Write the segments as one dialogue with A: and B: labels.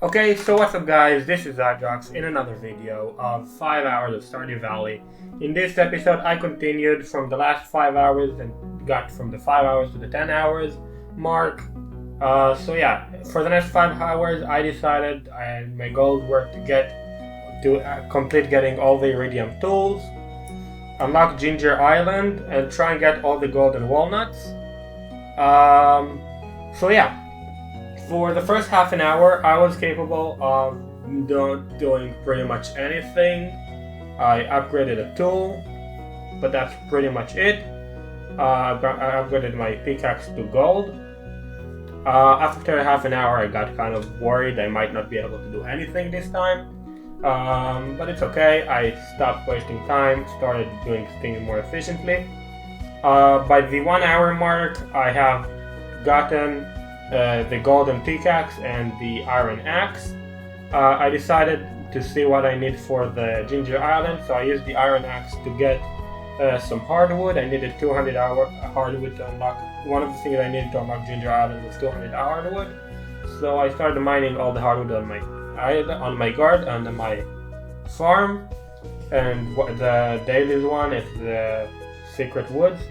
A: Okay, so what's up guys, this is Zydrox in another video of 5 hours of Stardew Valley. In this episode I continued from the last 5 hours and got from the 5 hours to the 10 hours mark. So yeah, for the next 5 hours I decided my goals were to complete getting all the iridium tools, unlock Ginger Island, and try and get all the golden walnuts. So yeah. For the first half an hour, I was capable of doing pretty much anything. I upgraded a tool, but that's pretty much it. I upgraded my pickaxe to gold. After half an hour, I got kind of worried I might not be able to do anything this time. But it's okay, I stopped wasting time, started doing things more efficiently. By the 1 hour mark, I have gotten the golden pickaxe and the iron axe. I decided to see what I need for the Ginger Island, so I used the iron axe to get some hardwood. I needed 200 hardwood to unlock. One of the things I needed to unlock Ginger Island was 200 hardwood, so I started mining all the hardwood on my garden, on my farm, and the daily one is the secret woods.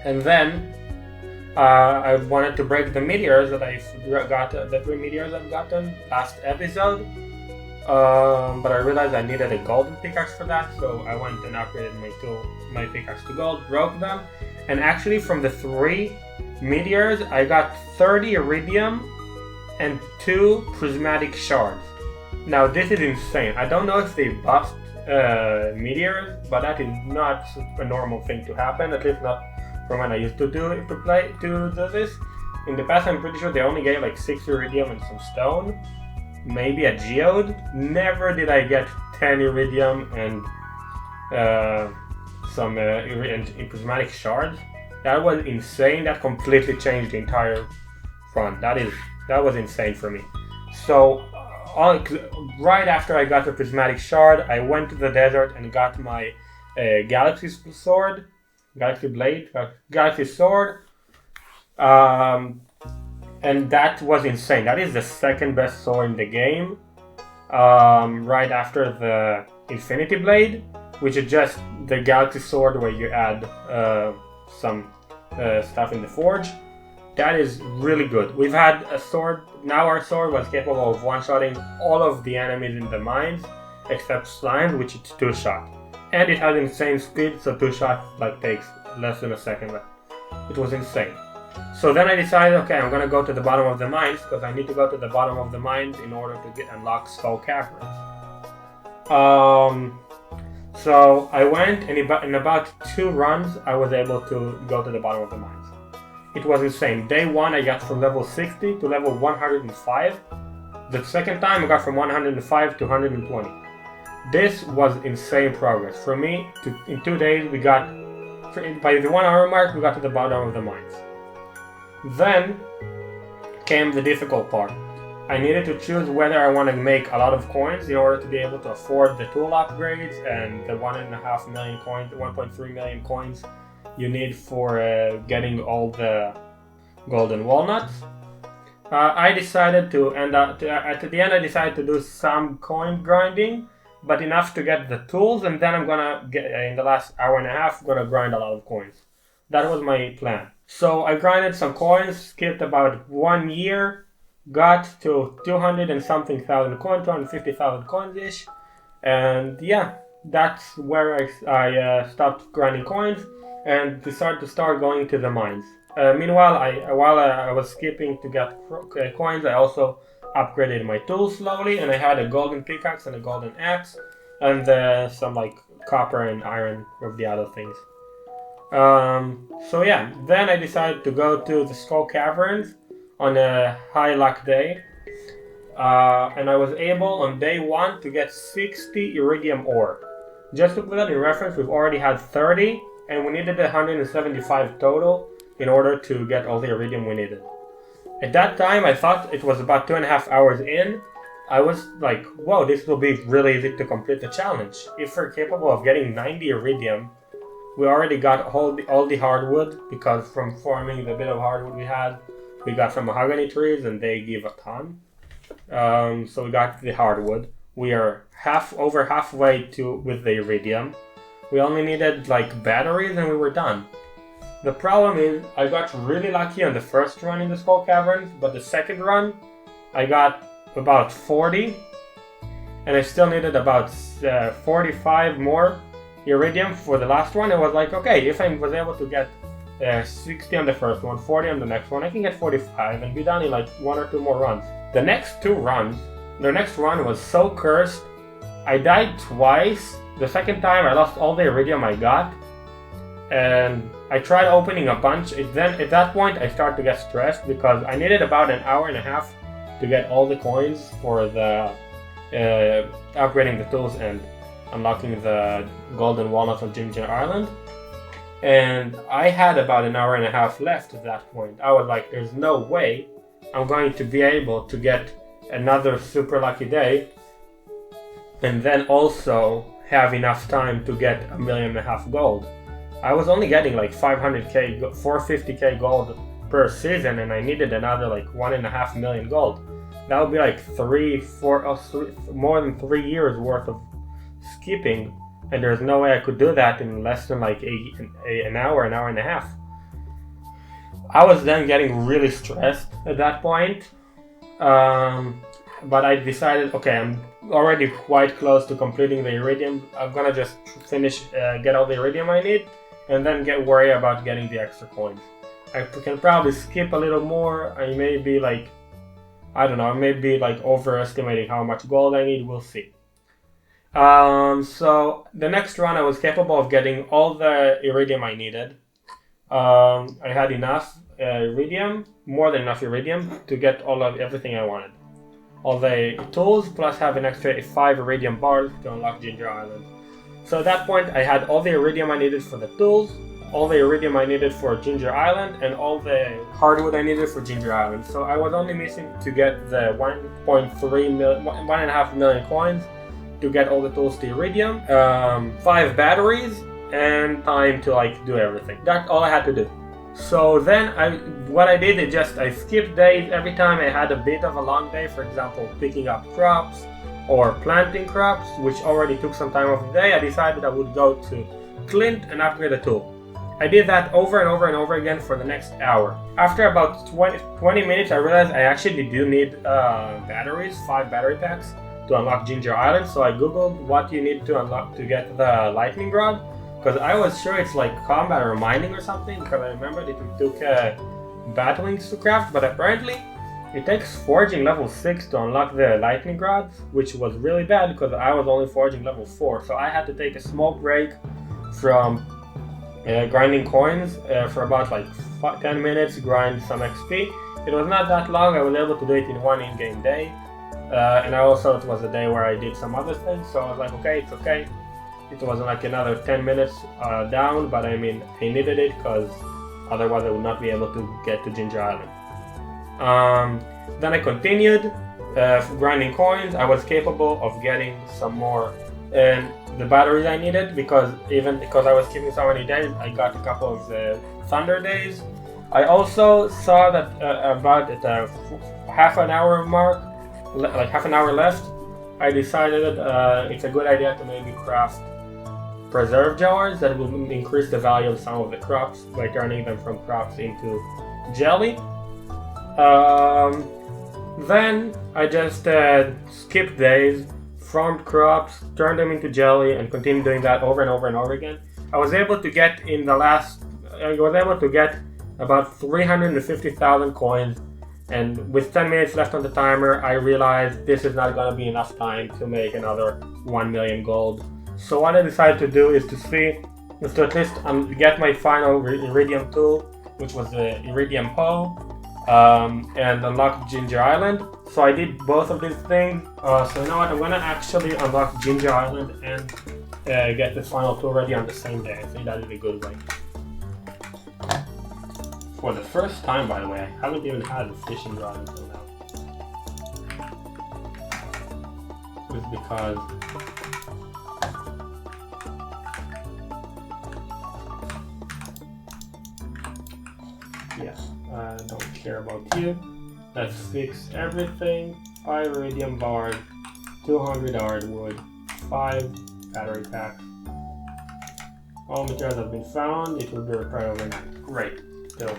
A: And then I wanted to break the meteors that I got, the 3 meteors I've gotten last episode, but I realized I needed a golden pickaxe for that, so I went and upgraded my pickaxe to gold, broke them, and actually from the 3 meteors I got 30 iridium and 2 prismatic shards. Now this is insane. I don't know if they buffed meteors, but that is not a normal thing to happen, at least not from when I used to do this. In the past, I'm pretty sure they only gave like 6 iridium and some stone, maybe a geode. Never did I get 10 iridium and some prismatic shards. That was insane. That completely changed the entire front. That was insane for me. So right after I got the prismatic shard, I went to the desert and got my galaxy sword. Galaxy Blade, Galaxy Sword, and that was insane. That is the second best sword in the game, right after the Infinity Blade, which is just the Galaxy Sword where you add some stuff in the forge. That is really good. We've had a sword, now our sword was capable of one-shotting all of the enemies in the mines, except slimes, which it's 2-shot. And it has insane speed, so 2 shots takes less than a second. It was insane. So then I decided, okay, I'm gonna go to the bottom of the mines, because I need to go to the bottom of the mines in order to unlock Skull Caverns. So I went, and in about 2 runs, I was able to go to the bottom of the mines. It was insane. Day 1, I got from level 60 to level 105. The second time, I got from 105 to 120. This was insane progress. For me, in 2 days, by the 1 hour mark, we got to the bottom of the mines. Then came the difficult part. I needed to choose whether I want to make a lot of coins in order to be able to afford the tool upgrades and the 1.5 million coins, 1.3 million coins you need for getting all the golden walnuts. I decided at the end I decided to do some coin grinding, but enough to get the tools, and then I'm gonna get, in the last hour and a half, gonna grind a lot of coins. That was my plan. So I grinded some coins, skipped about 1 year, got to 200 and something thousand coins, 250,000 coins-ish, and yeah, that's where I stopped grinding coins and decided to start going to the mines. Meanwhile, while I was skipping to get coins, I also upgraded my tools slowly, and I had a golden pickaxe and a golden axe, and some copper and iron of the other things. So yeah, then I decided to go to the Skull Caverns on a high luck day, and I was able on day 1 to get 60 iridium ore. Just to put that in reference, we've already had 30, and we needed 175 total in order to get all the iridium we needed. At that time, I thought it was about 2.5 hours in. I was like, whoa, this will be really easy to complete the challenge. If we're capable of getting 90 iridium, we already got all the hardwood, because from farming the bit of hardwood we got from mahogany trees, and they give a ton. So we got the hardwood. We are over halfway with the iridium. We only needed like batteries and we were done. The problem is I got really lucky on the first run in the Skull Caverns, but the second run I got about 40 and I still needed about 45 more iridium for the last one. It was like, okay, if I was able to get 60 on the first one, 40 on the next one, I can get 45 and be done in like 1 or 2 more runs. The next run was so cursed. I died twice. The second time I lost all the iridium I got, and I tried opening a bunch. Then at that point I started to get stressed because I needed about an hour and a half to get all the coins for the upgrading the tools and unlocking the golden walnuts of Ginger Island. And I had about an hour and a half left at that point. I was like, there's no way I'm going to be able to get another super lucky day and then also have enough time to get 1.5 million gold. I was only getting like 500k, 450k gold per season, and I needed another like 1.5 million gold. That would be like more than 3 years worth of skipping, and there's no way I could do that in less than like an hour and a half. I was then getting really stressed at that point, but I decided, okay, I'm already quite close to completing the iridium. I'm gonna just finish, get all the iridium I need, and then worry about getting the extra coins. I can probably skip a little more. I may be like, I don't know, I may be like overestimating how much gold I need. We'll see. So the next run I was capable of getting all the iridium I needed. I had enough iridium, more than enough iridium to get everything I wanted. All the tools, plus have an extra 5 iridium bars to unlock Ginger Island. So at that point I had all the iridium I needed for the tools, all the iridium I needed for Ginger Island, and all the hardwood I needed for Ginger Island. So I was only missing to get the 1.5 million coins to get all the tools to iridium, 5 batteries, and time to like do everything. That's all I had to do. So then what I did is I skipped days every time I had a bit of a long day, for example picking up crops or planting crops, which already took some time of the day. I decided I would go to Clint and upgrade a tool. I did that over and over and over again for the next hour. After about 20 minutes I realized I actually do need batteries, 5 battery packs to unlock Ginger Island. So I googled what you need to unlock to get the lightning rod, because I was sure it's like combat or mining or something, because I remembered it took bat wings to craft, but apparently it takes forging level 6 to unlock the lightning rods, which was really bad because I was only forging level 4, so I had to take a small break from grinding coins for about like 10 minutes, grind some XP. It was not that long. I was able to do it in one in-game day, and it was a day where I did some other things, so I was like, okay, it's okay. It wasn't like another 10 minutes down, but I mean, I needed it because otherwise I would not be able to get to Ginger Island. Then I continued grinding coins. I was capable of getting some more and the batteries I needed, because I was keeping so many days, I got a couple of the thunder days. I also saw that about at the half an hour mark, like half an hour left, I decided it's a good idea to maybe craft preserve jars that will increase the value of some of the crops by turning them from crops into jelly. Then I just skipped days, farmed crops, turned them into jelly, and continued doing that over and over and over again. I was able to get about 350,000 coins, and with 10 minutes left on the timer, I realized this is not going to be enough time to make another 1 million gold. So what I decided to do is to at least get my final iridium tool, which was the iridium hoe, and unlock Ginger Island. So I did both of these things. So you know what, I'm gonna actually unlock Ginger Island and get the final tool ready on the same day. I think that is a good way. For the first time, by the way, I haven't even had a fishing rod until now. It's because I don't care about you. Let's fix everything. 5 iridium bars, 200 hardwood, 5 battery packs. All materials have been found. It will be repaired overnight. Great. Still.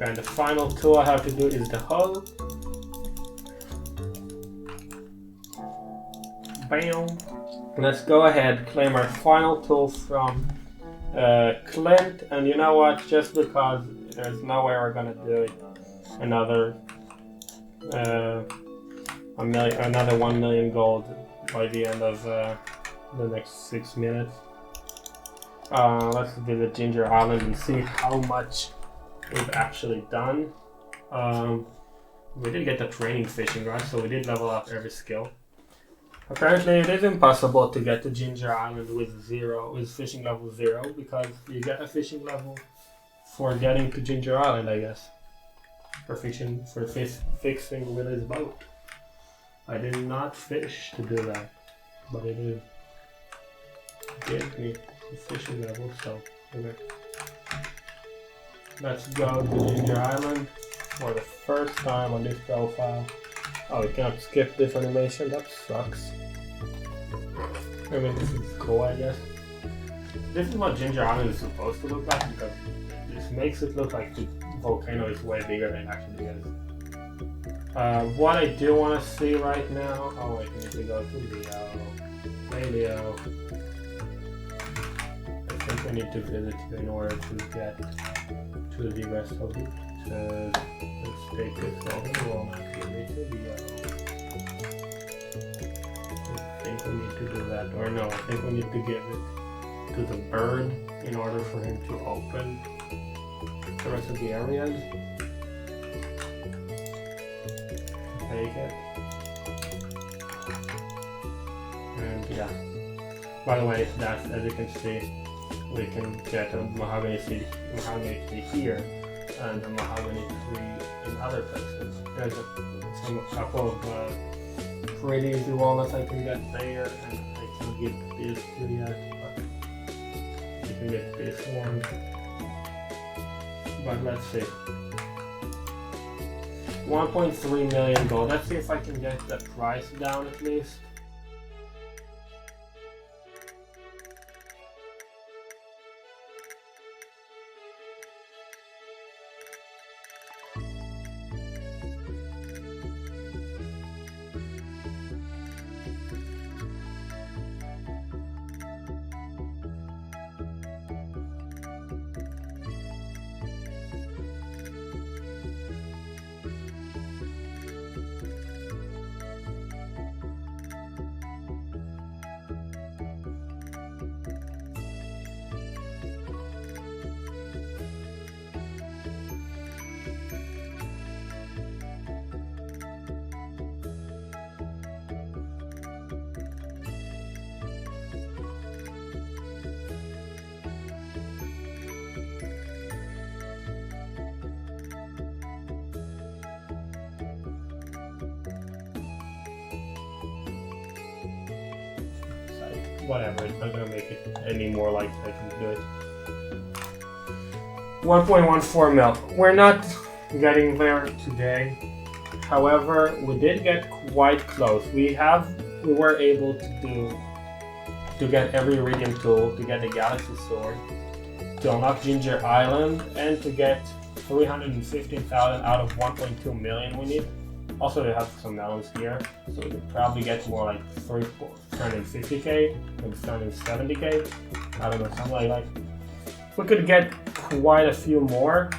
A: And the final tool I have to do is the hoe. Bam. Let's go ahead, claim our final tool from Clint, and you know what? Just because there's no way we're gonna do it, another 1 million gold by the end of the next 6 minutes. Let's visit Ginger Island and see how much we've actually done. We did get the training fishing, right? So we did level up every skill. Apparently it is impossible to get to Ginger Island with fishing level 0, because you get a fishing level for getting to Ginger Island, I guess. For fixing Willie's boat. I did not fish to do that, but it did give me the fishing level, so okay. Let's go to Ginger Island for the first time on this profile. Oh, we cannot skip this animation, that sucks. I mean, this is cool, I guess. This is what Ginger Island is supposed to look like, because this makes it look like the volcano is way bigger than it actually is. What I do want to see right now... Oh wait, I need to go to Leo. Hey Leo. I think I need to visit you in order to get to the rest of it. Let's take this golden walnut, give it to Leo. I think we need to do that, or no, I think we need to give it to the bird in order for him to open the rest of the areas. Take it. And yeah. By the way, that, as you can see, we can get a mahogany tree here and a mahogany tree in other places. There's a couple of pretty easy walnuts I can get there, and I can't get this two yet, but you can get this one. But let's see. 1.3 million gold. Let's see if I can get the price down at least. Whatever, it's not gonna make it any more like I can do it. 1.14 mil. We're not getting there today. However, we did get quite close. We were able to get every iridium tool, to get the galaxy sword, to unlock Ginger Island, and to get 315,000 out of 1.2 million we need. Also, we have some melons here, so we could probably get more like 350k, maybe 370k. I don't know, something like that. We could get quite a few more,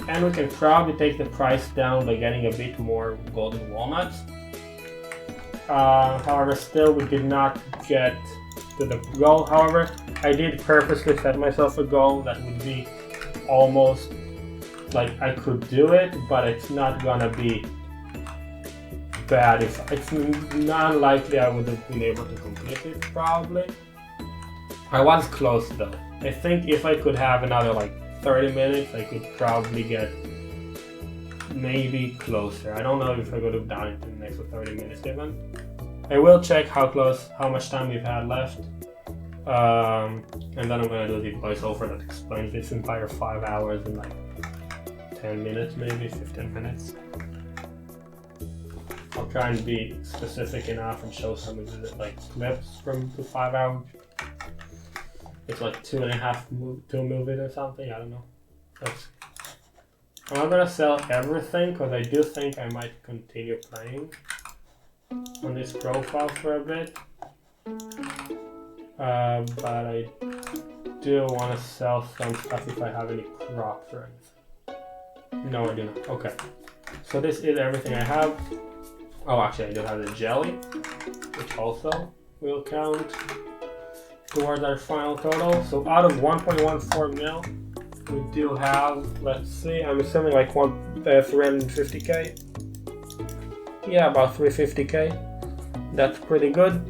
A: and we can probably take the price down by getting a bit more golden walnuts. However, still we did not get to the goal. However, I did purposely set myself a goal that would be almost like I could do it, but it's not gonna be bad. If it's not likely I would have been able to complete it, probably. I was close though. I think if I could have another like 30 minutes, I could probably get maybe closer. I don't know if I could have done it in the next 30 minutes even. I will check how much time we've had left. And then I'm gonna do the voiceover that explains this entire 5 hours in like 10 minutes, maybe 15 minutes. try and be specific enough and show some like clips from the 5 hour. It's like 2 movies or something. I don't know. I'm not gonna sell everything because I do think I might continue playing on this profile for a bit. But I do want to sell some stuff if I have any crops or anything. No, I do not. Okay. So this is everything I have. Oh, actually, I do have the jelly, which also will count towards our final total. So out of 1.14 mil, we do have, let's see, I'm assuming like 350k. Yeah, about 350k. That's pretty good.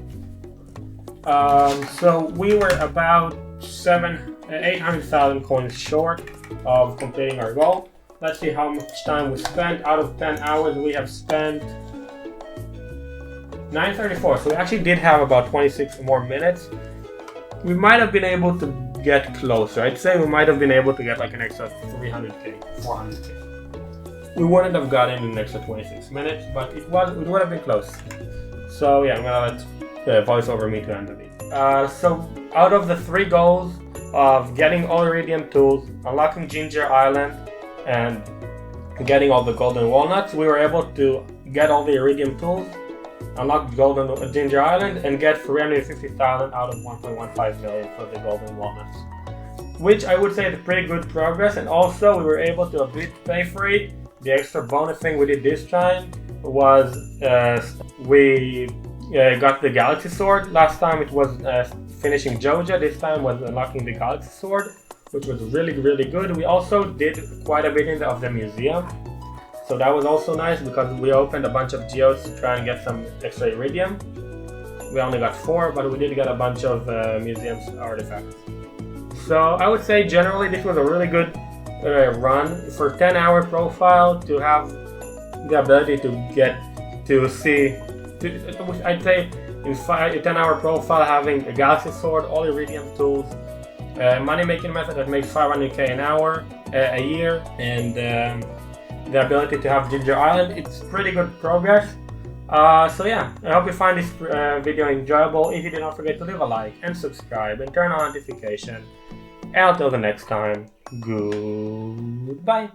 A: So we were about 800,000 coins short of completing our goal. Let's see how much time we spent. Out of 10 hours, we have spent 9:34. So we actually did have about 26 more minutes. We might have been able to get closer. I'd say we might have been able to get like an extra 300k, 400k. We wouldn't have gotten an extra 26 minutes, but it would have been close. So yeah, I'm gonna let voice over me to end the video. So out of the 3 goals of getting all iridium tools, unlocking Ginger Island, and getting all the golden walnuts, we were able to get all the iridium tools, unlock golden Ginger Island, and get 350,000 out of 1.15 million for the golden walnuts, which I would say is pretty good progress. And also we were able to a bit pay for it. The extra bonus thing we did this time was we got the Galaxy Sword. Last time it was finishing Joja. This time was unlocking the Galaxy Sword, which was really, really good. We also did quite a bit of the museum. So that was also nice because we opened a bunch of geodes to try and get some extra iridium. We only got 4, but we did get a bunch of museum's artifacts. So I would say generally this was a really good run for 10-hour profile to have the ability to get to see. I'd say in 10-hour profile having a Galaxy Sword, all iridium tools, money making method that makes 500k an hour a year, and the ability to have Ginger Island. It's pretty good progress. So yeah, I hope you find this video enjoyable. If you did, not forget to leave a like and subscribe and turn on notification. And until the next time, goodbye.